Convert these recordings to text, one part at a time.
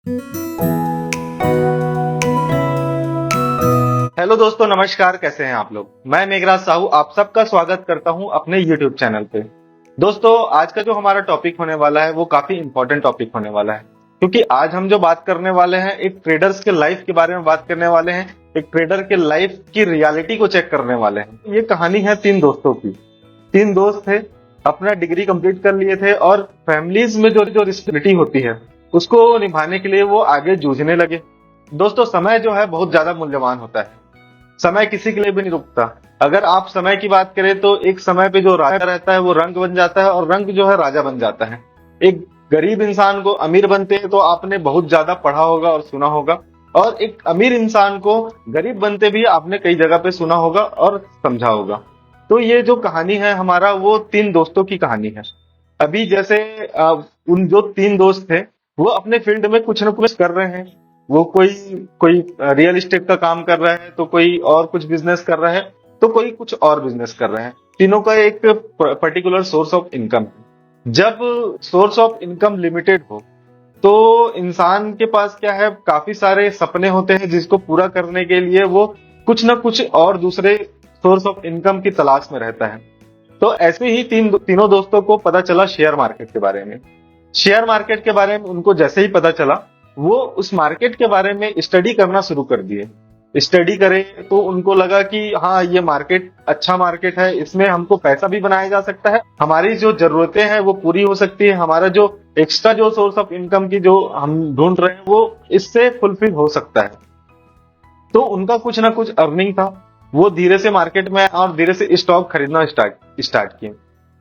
Hello दोस्तों, नमस्कार। कैसे हैं आप लोग? मैं मेघराज साहू आप सबका स्वागत करता हूं अपने YouTube चैनल पे। दोस्तों, आज का जो हमारा टॉपिक होने वाला है वो काफी इंपॉर्टेंट टॉपिक होने वाला है, क्योंकि आज हम जो बात करने वाले हैं एक ट्रेडर्स के लाइफ के बारे में बात करने वाले हैं। एक ट्रेडर के लाइफ की रियलिटी को चेक करने वाले हैं। ये कहानी है तीन दोस्तों की। तीन दोस्त थे, अपना डिग्री कंप्लीट कर लिए थे और फैमिलीज में जो जो रिस्पॉन्सिबिलिटी होती है उसको निभाने के लिए वो आगे जूझने लगे। दोस्तों, समय जो है बहुत ज्यादा मूल्यवान होता है। समय किसी के लिए भी नहीं रुकता। अगर आप समय की बात करें तो एक समय पे जो राजा रहता है वो रंग बन जाता है और रंग जो है राजा बन जाता है। एक गरीब इंसान को अमीर बनते हैं तो आपने बहुत ज्यादा पढ़ा होगा और सुना होगा, और एक अमीर इंसान को गरीब बनते भी आपने कई जगह पे सुना होगा और समझा होगा। तो ये जो कहानी है हमारा, वो तीन दोस्तों की कहानी है। अभी जैसे उन जो तीन दोस्त थे वो अपने फील्ड में कुछ ना कुछ कर रहे हैं। वो कोई कोई रियल एस्टेट का काम कर रहा है, तो कोई और कुछ बिजनेस कर रहा है, तो कोई कुछ और बिजनेस कर रहे हैं। तीनों का एक पर्टिकुलर सोर्स ऑफ इनकम है। जब सोर्स ऑफ इनकम लिमिटेड हो तो इंसान के पास क्या है, काफी सारे सपने होते हैं जिसको पूरा करने के लिए वो कुछ ना कुछ और दूसरे सोर्स ऑफ इनकम की तलाश में रहता है। तो ऐसे ही तीनों दोस्तों को पता चला शेयर मार्केट के बारे में। शेयर मार्केट के बारे में उनको जैसे ही पता चला, वो उस मार्केट के बारे में स्टडी करना शुरू कर दिए। स्टडी करे तो उनको लगा कि हाँ, ये मार्केट अच्छा मार्केट है, इसमें हमको पैसा भी बनाया जा सकता है, हमारी जो जरूरतें हैं वो पूरी हो सकती है, हमारा जो एक्स्ट्रा जो सोर्स ऑफ इनकम की जो हम ढूंढ रहे हैं वो इससे फुलफिल हो सकता है। तो उनका कुछ ना कुछ अर्निंग था। वो धीरे से मार्केट में और धीरे से स्टॉक खरीदना स्टार्ट किए।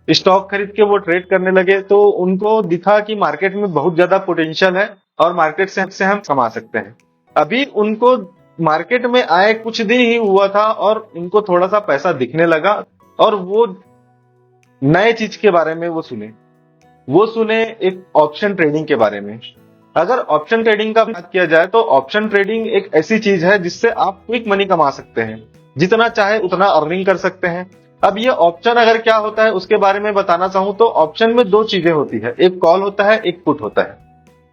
स्टॉक खरीद के वो ट्रेड करने लगे तो उनको दिखा कि मार्केट में बहुत ज्यादा पोटेंशियल है और मार्केट से हम कमा सकते हैं। अभी उनको मार्केट में आए कुछ दिन ही हुआ था और इनको थोड़ा सा पैसा दिखने लगा, और वो नए चीज के बारे में वो सुने एक ऑप्शन ट्रेडिंग के बारे में। अगर ऑप्शन ट्रेडिंग का बात किया जाए तो ऑप्शन ट्रेडिंग एक ऐसी चीज है जिससे आप क्विक मनी कमा सकते हैं, जितना चाहे उतना अर्निंग कर सकते हैं। अब ये ऑप्शन अगर क्या होता है उसके बारे में बताना चाहूं तो ऑप्शन में दो चीजें होती है, एक कॉल होता है, एक पुट होता है।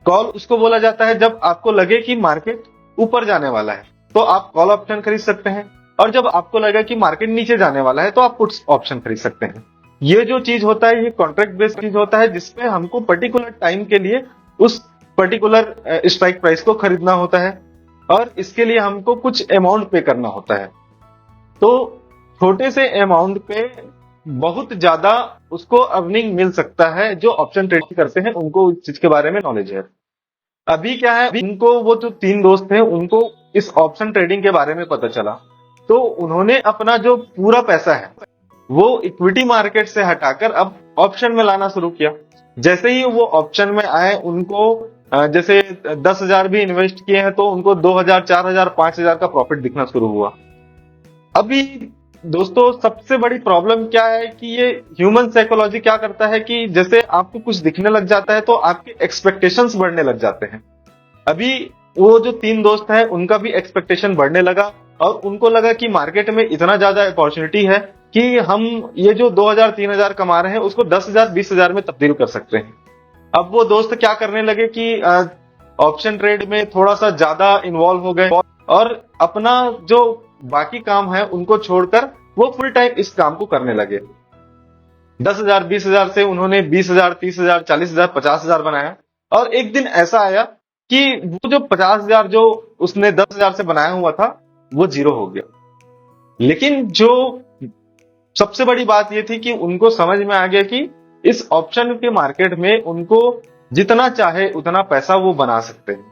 कॉल उसको बोला जाता है जब आपको लगे कि मार्केट ऊपर जाने वाला है तो आप कॉल ऑप्शन खरीद सकते हैं, और जब आपको लगे कि मार्केट नीचे जाने वाला है तो आप पुट्स ऑप्शन खरीद सकते हैं। ये जो चीज होता है ये कॉन्ट्रैक्ट बेस्ड चीज होता है, जिसपे हमको पर्टिकुलर टाइम के लिए उस पर्टिकुलर स्ट्राइक प्राइस को खरीदना होता है, और इसके लिए हमको कुछ अमाउंट पे करना होता है। तो छोटे से अमाउंट पे बहुत ज्यादा उसको अर्निंग मिल सकता है। जो ऑप्शन ट्रेडिंग करते हैं उनको इस चीज के बारे में नॉलेज है। अभी क्या है, इनको वो जो तीन दोस्त थे उनको इस ऑप्शन ट्रेडिंग के बारे में पता चला, तो उन्होंने अपना जो पूरा पैसा है वो इक्विटी मार्केट से हटाकर अब ऑप्शन में लाना शुरू किया। जैसे ही वो ऑप्शन में आए उनको जैसे 10,000 भी इन्वेस्ट किए हैं तो उनको 2,000, 4,000, 5,000 का प्रॉफिट दिखना शुरू हुआ। अभी दोस्तों, सबसे बड़ी प्रॉब्लम क्या है कि ये ह्यूमन साइकोलॉजी क्या करता है कि जैसे आपको कुछ दिखने लग जाता है तो आपके एक्सपेक्टेशंस बढ़ने लग जाते हैं। अभी वो जो तीन दोस्त हैं उनका भी एक्सपेक्टेशन बढ़ने लगा, और उनको लगा कि मार्केट में इतना ज्यादा अपॉर्चुनिटी है कि हम ये जो 2,000, 3,000 कमा रहे हैं उसको 10,000, 20,000 में तब्दील कर सकते हैं। अब वो दोस्त क्या करने लगे कि ऑप्शन ट्रेड में थोड़ा सा ज्यादा इन्वॉल्व हो गए, और अपना जो बाकी काम है उनको छोड़कर वो फुल टाइम इस काम को करने लगे। 10,000, 20,000 से उन्होंने 20,000, 30,000, 40,000, 50,000 बनाया, और एक दिन ऐसा आया कि वो जो 50,000 जो उसने 10,000 से बनाया हुआ था वो जीरो हो गया। लेकिन जो सबसे बड़ी बात ये थी कि उनको समझ में आ गया कि इस ऑप्शन के मार्केट में उनको जितना चाहे उतना पैसा वो बना सकते हैं।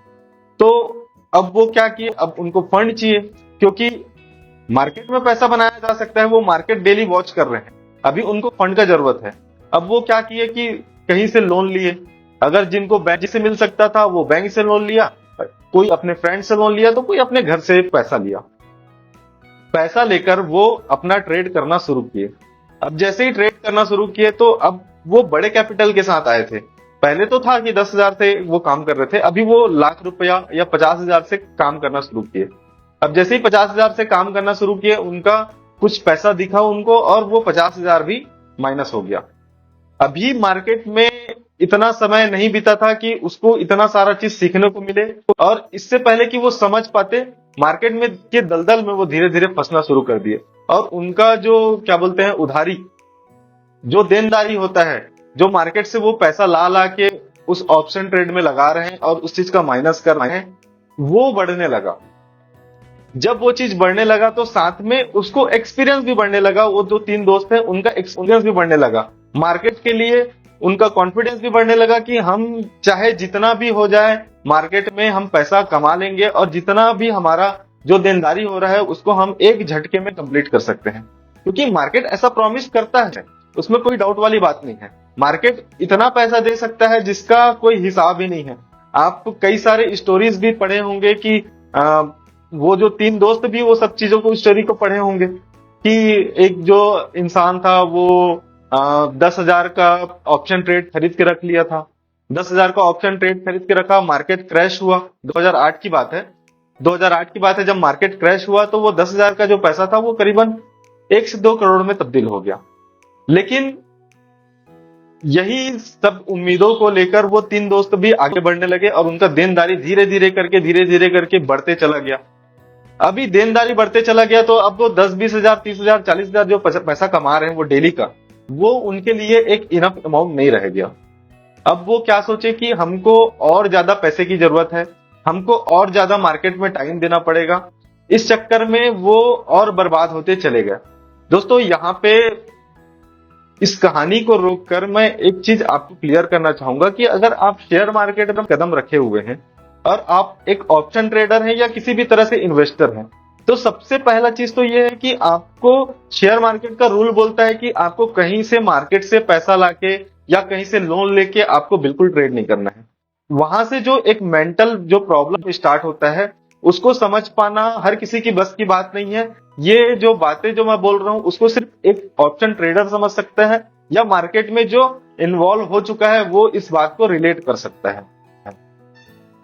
तो अब वो क्या किए, अब उनको फंड चाहिए, क्योंकि मार्केट में पैसा बनाया जा सकता है, वो मार्केट डेली वॉच कर रहे हैं, अभी उनको फंड का जरूरत है। अब वो क्या किए कि कहीं से लोन लिए। अगर जिनको बैंक से मिल सकता था वो बैंक से लोन लिया, कोई अपने फ्रेंड से लोन लिया, तो कोई अपने घर से पैसा लिया। पैसा लेकर वो अपना ट्रेड करना शुरू किए। अब जैसे ही ट्रेड करना शुरू किए तो अब वो बड़े कैपिटल के साथ आए थे। पहले तो था कि 10,000 से वो काम कर रहे थे, अभी वो लाख रुपया या 50,000 से काम करना शुरू किए। अब जैसे ही 50,000 से काम करना शुरू किए उनका कुछ पैसा दिखा उनको, और वो 50,000 भी माइनस हो गया। अभी मार्केट में इतना समय नहीं बीता था कि उसको इतना सारा चीज सीखने को मिले, और इससे पहले कि वो समझ पाते, मार्केट में के दलदल में वो धीरे धीरे फंसना शुरू कर दिए। और उनका जो क्या बोलते हैं उधारी, जो देनदारी होता है, जो मार्केट से वो पैसा ला ला के उस ऑप्शन ट्रेड में लगा रहे हैं और उस चीज का माइनस कर रहे हैं, वो बढ़ने लगा। जब वो चीज बढ़ने लगा तो साथ में उसको एक्सपीरियंस भी बढ़ने लगा। वो जो 3 दोस्त हैं उनका एक्सपीरियंस भी बढ़ने लगा, मार्केट के लिए उनका कॉन्फिडेंस भी बढ़ने लगा कि हम चाहे जितना भी हो जाए मार्केट में हम पैसा कमा लेंगे, और जितना भी हमारा जो देनदारी हो रहा है उसको हम एक झटके में कंप्लीट कर सकते हैं। क्योंकि मार्केट ऐसा प्रॉमिस करता है, उसमें कोई डाउट वाली बात नहीं है। मार्केट इतना पैसा दे सकता है जिसका कोई हिसाब ही नहीं है। आप कई सारे स्टोरीज भी पढ़े होंगे कि वो जो 3 दोस्त भी वो सब चीजों को, स्टोरी को पढ़े होंगे कि एक जो इंसान था वो 10,000 का ऑप्शन ट्रेड खरीद के रख लिया था। 10,000 का ऑप्शन ट्रेड खरीद के रखा, मार्केट क्रैश हुआ। 2008 की बात है, 2008 की बात है। जब मार्केट क्रैश हुआ तो वो 10,000 का जो पैसा था वो करीबन 1 से 2 करोड़ में तब्दील हो गया। लेकिन यही सब उम्मीदों को लेकर वो 3 दोस्त भी आगे बढ़ने लगे और उनका देनदारी धीरे धीरे करके बढ़ते चला गया। अभी देनदारी बढ़ते चला गया तो अब वो 10-20 हजार, 30 हजार, 40 हजार जो पैसा कमा रहे हैं वो डेली का, वो उनके लिए एक इनफ अमाउंट नहीं रह गया। अब वो क्या सोचे कि हमको और ज्यादा पैसे की जरूरत है, हमको और ज्यादा मार्केट में टाइम देना पड़ेगा। इस चक्कर में वो और बर्बाद होते चले गए। दोस्तों, यहाँ पे इस कहानी को रोककर मैं एक चीज आपको क्लियर करना चाहूंगा कि अगर आप शेयर मार्केट में कदम रखे हुए हैं और आप एक ऑप्शन ट्रेडर हैं या किसी भी तरह से इन्वेस्टर हैं, तो सबसे पहला चीज तो ये है कि आपको शेयर मार्केट का रूल बोलता है कि आपको कहीं से मार्केट से पैसा लाके या कहीं से लोन लेके आपको बिल्कुल ट्रेड नहीं करना है। वहां से जो एक मेंटल जो प्रॉब्लम स्टार्ट होता है उसको समझ पाना हर किसी की बस की बात नहीं है। ये जो बातें जो मैं बोल रहा हूं उसको सिर्फ एक ऑप्शन ट्रेडर समझ सकता है, या मार्केट में जो इन्वॉल्व हो चुका है वो इस बात को रिलेट कर सकता है।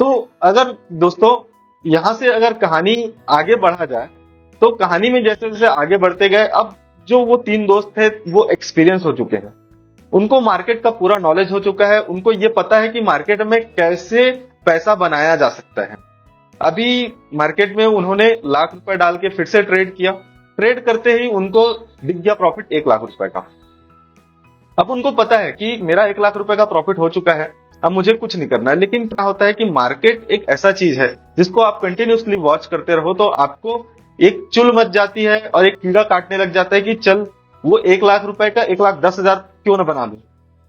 तो अगर दोस्तों यहां से अगर कहानी आगे बढ़ा जाए तो कहानी में जैसे जैसे आगे बढ़ते गए, अब जो वो 3 दोस्त थे वो एक्सपीरियंस हो चुके हैं, उनको मार्केट का पूरा नॉलेज हो चुका है, उनको ये पता है कि मार्केट में कैसे पैसा बनाया जा सकता है। अभी मार्केट में उन्होंने ₹1,00,000 डाल के फिर से ट्रेड किया। ट्रेड करते ही उनको दिख गया प्रॉफिट ₹1,00,000 का। अब उनको पता है कि मेरा ₹1,00,000 का प्रॉफिट हो चुका है, अब मुझे कुछ नहीं करना है। लेकिन क्या होता है कि मार्केट एक ऐसा चीज है जिसको आप कंटिन्यूअसली वॉच करते रहो तो आपको एक चुल मच जाती है और एक कीड़ा काटने लग जाता है कि चल वो ₹1,00,000 का 1,10,000 क्यों ना बना लूं।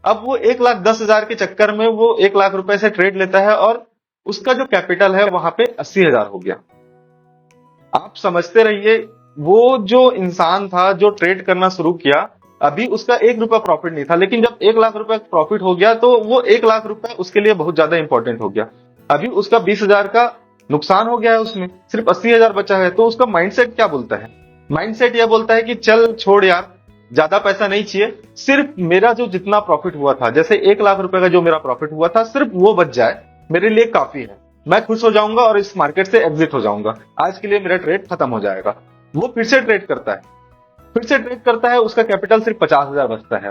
अब वो 1,10,000 के चक्कर में वो ₹1,00,000 से ट्रेड लेता है और उसका जो कैपिटल है वहां पे 80,000 हो गया। आप समझते रहिए, वो जो इंसान था जो ट्रेड करना शुरू किया, अभी उसका ₹1 प्रॉफिट नहीं था, लेकिन जब ₹1,00,000 प्रॉफिट हो गया तो वो ₹1,00,000 उसके लिए बहुत ज्यादा इंपॉर्टेंट हो गया। अभी उसका 20,000 का नुकसान हो गया है, उसमें सिर्फ 80,000 बचा है। तो उसका माइंडसेट क्या बोलता है? माइंडसेट यह बोलता है कि चल छोड़ यार, ज्यादा पैसा नहीं चाहिए, सिर्फ मेरा जो जितना प्रॉफिट हुआ था, जैसे ₹1,00,000 का जो मेरा प्रॉफिट हुआ था, सिर्फ वो बच जाए मेरे लिए काफी है। मैं खुश हो जाऊंगा और इस मार्केट से एग्जिट हो जाऊंगा, आज के लिए मेरा ट्रेड खत्म हो जाएगा। वो फिर से ट्रेड करता है, उसका कैपिटल सिर्फ 50,000 बचता है।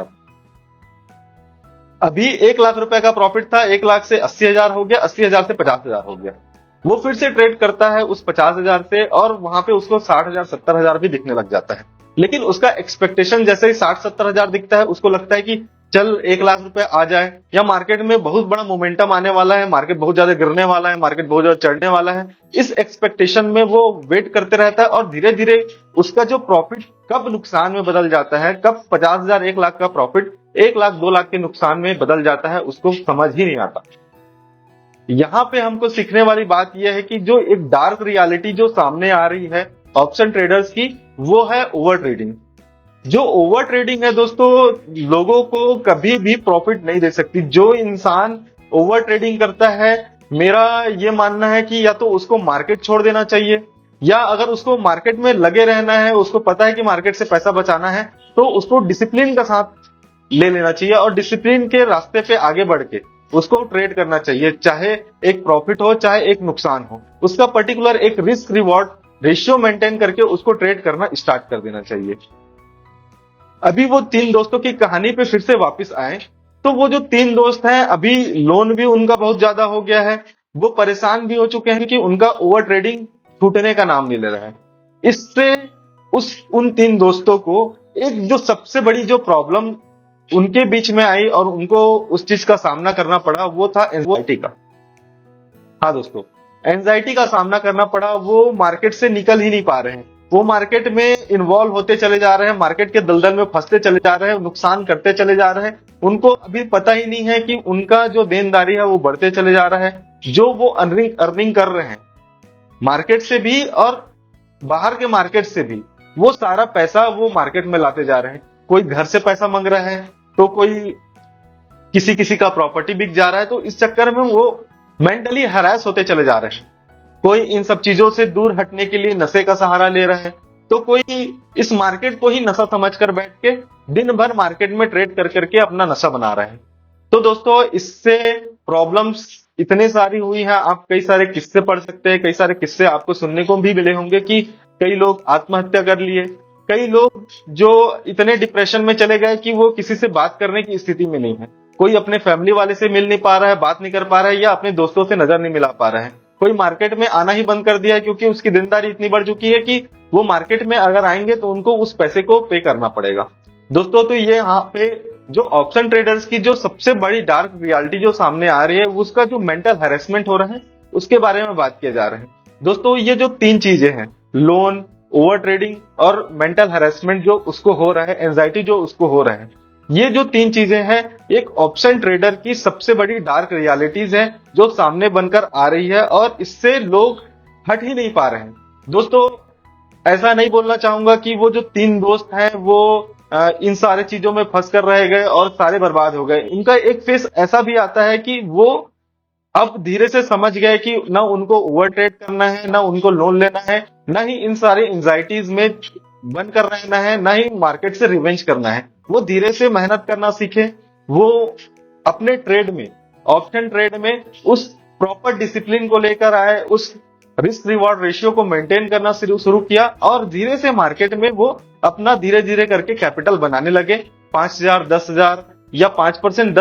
अभी ₹1,00,000 का प्रॉफिट था, 1,00,000 से 80,000 हो गया, 80,000 से 50,000 हो गया। वो फिर से ट्रेड करता है उस 50,000 से और वहां पे उसको 60,000 70,000 भी दिखने लग जाता है। लेकिन उसका एक्सपेक्टेशन जैसे ही 60-70,000 दिखता है, उसको लगता है कि चल ₹1,00,000 आ जाए, या मार्केट में बहुत बड़ा मोमेंटम आने वाला है, मार्केट बहुत ज्यादा गिरने वाला है, मार्केट बहुत ज्यादा चढ़ने वाला है। इस एक्सपेक्टेशन में वो वेट करते रहता है और धीरे धीरे उसका जो प्रॉफिट कब नुकसान में बदल जाता है, कब 50,000 1,00,000 का प्रॉफिट 1,00,000 2,00,000 के नुकसान में बदल जाता है, उसको समझ ही नहीं आता। यहाँ पे हमको सीखने वाली बात यह है कि जो एक डार्क रियलिटी जो सामने आ रही है ऑप्शन ट्रेडर्स की, वो है ओवर ट्रेडिंग। जो ओवर ट्रेडिंग है दोस्तों, लोगों को कभी भी प्रॉफिट नहीं दे सकती। जो इंसान ओवर ट्रेडिंग करता है, मेरा ये मानना है कि या तो उसको मार्केट छोड़ देना चाहिए, या अगर उसको मार्केट में लगे रहना है, उसको पता है कि मार्केट से पैसा बचाना है, तो उसको डिसिप्लिन का साथ ले लेना चाहिए और डिसिप्लिन के रास्ते पे आगे बढ़ के उसको ट्रेड करना चाहिए। चाहे एक प्रॉफिट हो चाहे एक नुकसान हो, उसका पर्टिकुलर एक रिस्क रिवॉर्ड रेशियो मेंटेन करके उसको ट्रेड करना स्टार्ट कर देना चाहिए। अभी वो 3 दोस्तों की कहानी पे फिर से वापस आए तो वो जो 3 दोस्त हैं, अभी लोन भी उनका बहुत ज्यादा हो गया है, वो परेशान भी हो चुके हैं कि उनका ओवर ट्रेडिंग छूटने का नाम नहीं ले रहा है। इससे उन 3 दोस्तों को एक जो सबसे बड़ी जो प्रॉब्लम उनके बीच में आई और उनको उस चीज का सामना करना पड़ा, वो था एंजाइटी का। हाँ दोस्तों, एंजाइटी का सामना करना पड़ा। वो मार्केट से निकल ही नहीं पा रहे हैं, वो मार्केट में इन्वॉल्व होते चले जा रहे हैं, मार्केट के दलदल में फंसते चले जा रहे हैं, नुकसान करते चले जा रहे हैं। उनको अभी पता ही नहीं है कि उनका जो देनदारी है वो बढ़ते चले जा रहा है। जो वो अर्निंग कर रहे हैं मार्केट से भी और बाहर के मार्केट से भी, वो सारा पैसा वो मार्केट में लाते जा रहे हैं। कोई घर से पैसा मांग रहा है, तो कोई किसी का प्रॉपर्टी बिक जा रहा है। तो इस चक्कर में वो मेंटली हरास होते चले जा रहे हैं। कोई इन सब चीजों से दूर हटने के लिए नशे का सहारा ले रहा है, तो कोई इस मार्केट को ही नशा समझकर बैठ के दिन भर मार्केट में ट्रेड कर करके अपना नशा बना रहा है। तो दोस्तों, इससे प्रॉब्लम्स इतने सारी हुई है। आप कई सारे किस्से पढ़ सकते हैं, कई सारे किस्से आपको सुनने को भी मिले होंगे कि कई लोग आत्महत्या कर लिए, कई लोग जो इतने डिप्रेशन में चले गए कि वो किसी से बात करने की स्थिति में नहीं है। कोई अपने फैमिली वाले से मिल नहीं पा रहा है, बात नहीं कर पा रहा है, या अपने दोस्तों से नजर नहीं मिला पा रहा है। कोई मार्केट में आना ही बंद कर दिया है क्योंकि उसकी देनदारी इतनी बढ़ चुकी है कि वो मार्केट में अगर आएंगे तो उनको उस पैसे को पे करना पड़ेगा। दोस्तों, तो ये यहाँ पे जो ऑप्शन ट्रेडर्स की जो सबसे बड़ी डार्क रियलिटी जो सामने आ रही है, उसका जो मेंटल हैरेसमेंट हो रहा है उसके बारे में बात किया जा रहा है। दोस्तों, ये जो 3 चीजें हैं, लोन, ओवर ट्रेडिंग और मेंटल हैरेसमेंट जो उसको हो रहा है, एंजाइटी जो उसको हो रहा है, ये जो 3 चीजें हैं एक ऑप्शन ट्रेडर की सबसे बड़ी डार्क रियलिटीज है जो सामने बनकर आ रही है और इससे लोग हट ही नहीं पा रहे हैं। दोस्तों, ऐसा नहीं बोलना चाहूंगा कि वो जो 3 दोस्त हैं वो इन सारे चीजों में फंस कर रह गए और सारे बर्बाद हो गए। इनका एक फेस ऐसा भी आता है कि वो अब धीरे से समझ गए कि ना उनको ओवर ट्रेड करना है, ना उनको लोन लेना है, ना ही इन सारे एंजाइटीज में बंद कर रहना है, ना ही मार्केट से रिवेंज करना है। वो धीरे से मेहनत करना सीखे। वो अपने ट्रेड में, ऑप्शन ट्रेड में उस प्रॉपर डिसिप्लिन को लेकर आए, उस रिस्क रिवॉर्ड रेशियो को मेंटेन करना शुरू किया और धीरे से मार्केट में वो अपना धीरे धीरे करके कैपिटल बनाने लगे। 5,000, 10,000 या 5%,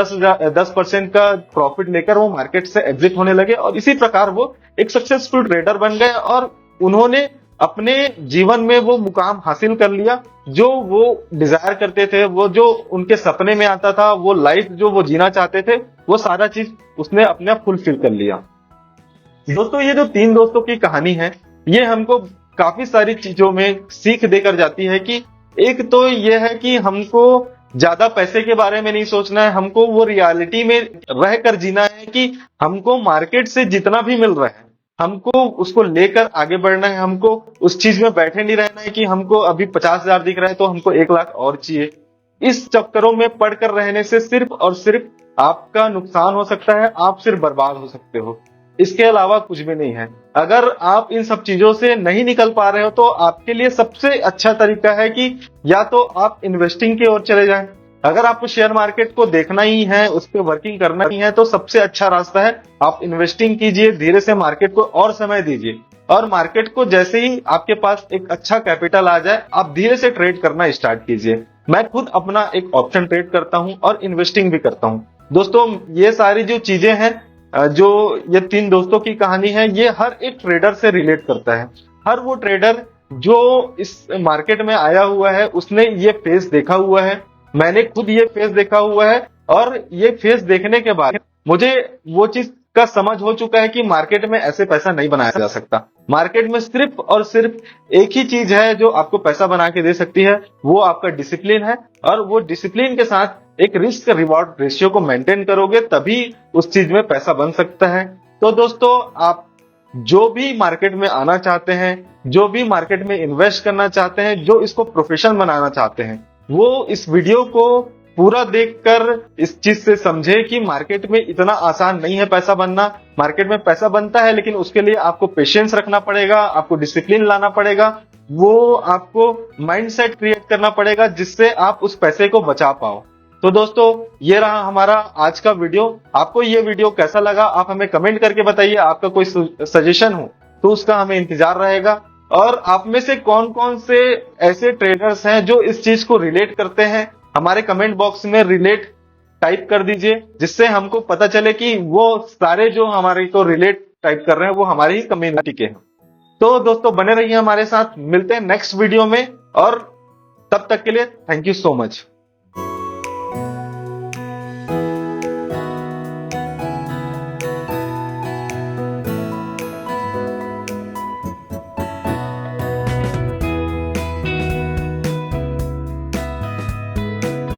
10% का प्रॉफिट लेकर वो मार्केट से एग्जिट होने लगे और इसी प्रकार वो एक सक्सेसफुल ट्रेडर बन गए और उन्होंने अपने जीवन में वो मुकाम हासिल कर लिया जो वो डिजायर करते थे, वो जो उनके सपने में आता था, वो लाइफ जो वो जीना चाहते थे, वो सारा चीज उसने अपने आप फुलफिल कर लिया। दोस्तों, ये जो 3 दोस्तों की कहानी है, ये हमको काफी सारी चीजों में सीख देकर जाती है कि एक तो ये है कि हमको ज्यादा पैसे के बारे में नहीं सोचना है, हमको वो रियलिटी में रहकर जीना है कि हमको मार्केट से जितना भी मिल रहा है हमको उसको लेकर आगे बढ़ना है। हमको उस चीज में बैठे नहीं रहना है कि हमको अभी 50,000 दिख रहा है तो हमको 1 लाख और चाहिए। इस चक्करों में पड़कर रहने से सिर्फ और सिर्फ आपका नुकसान हो सकता है, आप सिर्फ बर्बाद हो सकते हो, इसके अलावा कुछ भी नहीं है। अगर आप इन सब चीजों से नहीं निकल पा रहे हो तो आपके लिए सबसे अच्छा तरीका है कि या तो आप इन्वेस्टिंग की ओर चले जाएं। अगर आपको शेयर मार्केट को देखना ही है, उस पर वर्किंग करना ही है, तो सबसे अच्छा रास्ता है आप इन्वेस्टिंग कीजिए, धीरे से मार्केट को और समय दीजिए और मार्केट को जैसे ही आपके पास एक अच्छा कैपिटल आ जाए आप धीरे से ट्रेड करना स्टार्ट कीजिए। मैं खुद अपना एक ऑप्शन ट्रेड करता हूं और इन्वेस्टिंग भी करता हूं। दोस्तों, ये सारी जो चीजें हैं, जो ये 3 दोस्तों की कहानी है, ये हर एक ट्रेडर से रिलेट करता है। हर वो ट्रेडर जो इस मार्केट में आया हुआ है उसने ये फेस देखा हुआ है। मैंने खुद ये फेस देखा हुआ है और ये फेस देखने के बाद मुझे वो चीज का समझ हो चुका है कि मार्केट में ऐसे पैसा नहीं बनाया जा सकता। मार्केट में सिर्फ और सिर्फ एक ही चीज है जो आपको पैसा बना के दे सकती है, वो आपका डिसिप्लिन है और वो डिसिप्लिन के साथ एक रिस्क रिवॉर्ड रेशियो को मेंटेन करोगे तभी उस चीज में पैसा बन सकता है। तो दोस्तों, आप जो भी मार्केट में आना चाहते हैं, जो भी मार्केट में इन्वेस्ट करना चाहते हैं, जो इसको प्रोफेशन बनाना चाहते हैं, वो इस वीडियो को पूरा देखकर इस चीज से समझे कि मार्केट में इतना आसान नहीं है पैसा बनना। मार्केट में पैसा बनता है लेकिन उसके लिए आपको पेशेंस रखना पड़ेगा, आपको डिसिप्लिन लाना पड़ेगा, वो आपको माइंडसेट क्रिएट करना पड़ेगा जिससे आप उस पैसे को बचा पाओ। तो दोस्तों, ये रहा हमारा आज का वीडियो। आपको ये वीडियो कैसा लगा आप हमें कमेंट करके बताइए। आपका कोई सजेशन हो तो उसका हमें इंतजार रहेगा। और आप में से कौन कौन से ऐसे ट्रेडर्स हैं जो इस चीज को रिलेट करते हैं, हमारे कमेंट बॉक्स में रिलेट टाइप कर दीजिए, जिससे हमको पता चले कि वो सारे जो हमारे को रिलेट टाइप कर रहे हैं वो हमारी ही कम्युनिटी के हैं। तो दोस्तों बने रहिए हमारे साथ, मिलते हैं नेक्स्ट वीडियो में, और तब तक के लिए थैंक यू सो मच।